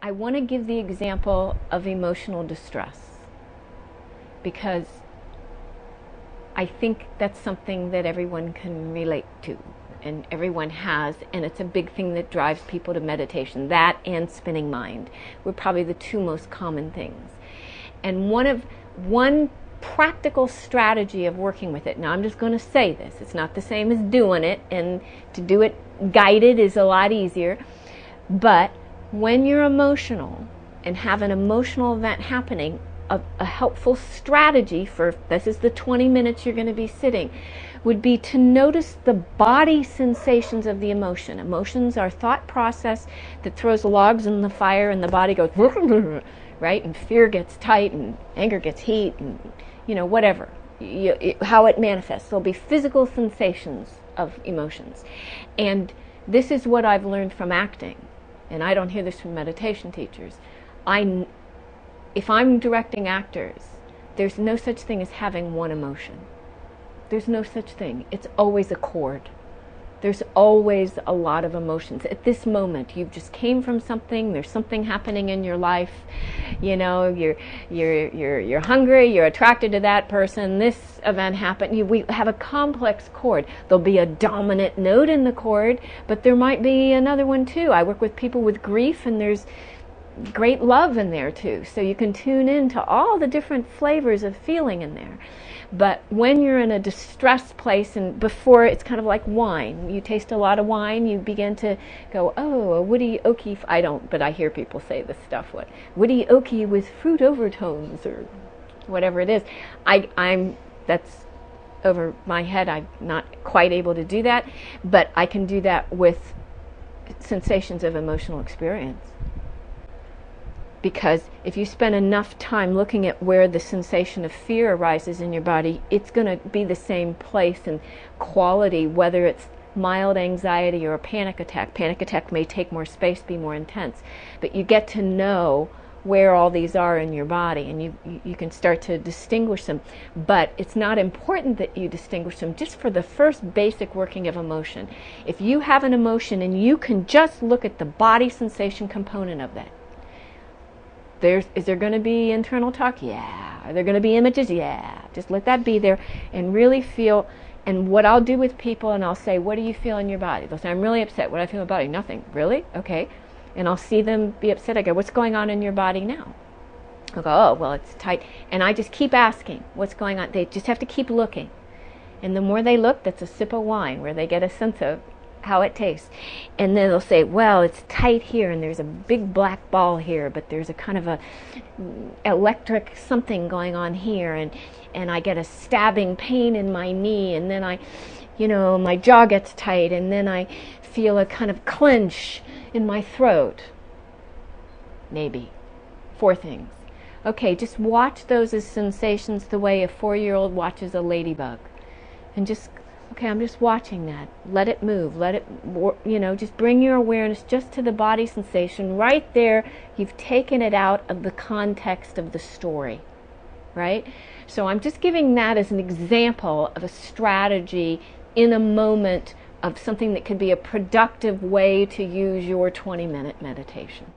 I want to give the example of emotional distress because I think that's something that everyone can relate to and everyone has, and it's a big thing that drives people to meditation. That and spinning mind were probably the two most common things. And one practical strategy of working with it, now I'm just going to say this, it's not the same as doing it, and to do it guided is a lot easier, but when you're emotional and have an emotional event happening, a helpful strategy for, this is the 20 minutes you're going to be sitting, would be to notice the body sensations of the emotion. Emotions are thought process that throws logs in the fire and the body goes, right? And fear gets tight and anger gets heat and, whatever. How it manifests. There'll be physical sensations of emotions. And this is what I've learned from acting. And I don't hear this from meditation teachers. If I'm directing actors, there's no such thing as having one emotion. There's no such thing. It's always a chord. There's always a lot of emotions. At this moment, you just came from something. There's something happening in your life. You're hungry. You're attracted to that person. This event happened. We have a complex chord. There'll be a dominant note in the chord, but there might be another one too. I work with people with grief, and there's great love in there too. So you can tune into all the different flavors of feeling in there. But when you're in a distressed place, and before, it's kind of like wine. You taste a lot of wine, you begin to go, oh, a woody oaky, I don't, but I hear people say this stuff, what, woody oaky with fruit overtones, or whatever it is. That's over my head. I'm not quite able to do that, but I can do that with sensations of emotional experience. Because if you spend enough time looking at where the sensation of fear arises in your body, it's going to be the same place and quality, whether it's mild anxiety or a panic attack. Panic attack may take more space, be more intense. But you get to know where all these are in your body, and you can start to distinguish them. But it's not important that you distinguish them, just for the first basic working of emotion. If you have an emotion and you can just look at the body sensation component of that, is there going to be internal talk? Yeah. Are there going to be images? Yeah. Just let that be there and really feel. And what I'll do with people, and I'll say, what do you feel in your body? They'll say, I'm really upset. What do I feel in my body? Nothing. Really? Okay. And I'll see them be upset. I go, what's going on in your body now? I'll go, oh, well, it's tight. And I just keep asking what's going on. They just have to keep looking. And the more they look, that's a sip of wine where they get a sense of how it tastes. And then they'll say, well, it's tight here, and there's a big black ball here, but there's a kind of a electric something going on here, and I get a stabbing pain in my knee, and then my jaw gets tight, and then I feel a kind of clench in my throat. Maybe 4 things. Okay, just watch those as sensations the way a 4-year-old watches a ladybug. And just, okay, I'm just watching that. Let it move. Let it, just bring your awareness just to the body sensation. Right there, you've taken it out of the context of the story, right? So I'm just giving that as an example of a strategy in a moment of something that could be a productive way to use your 20-minute meditation.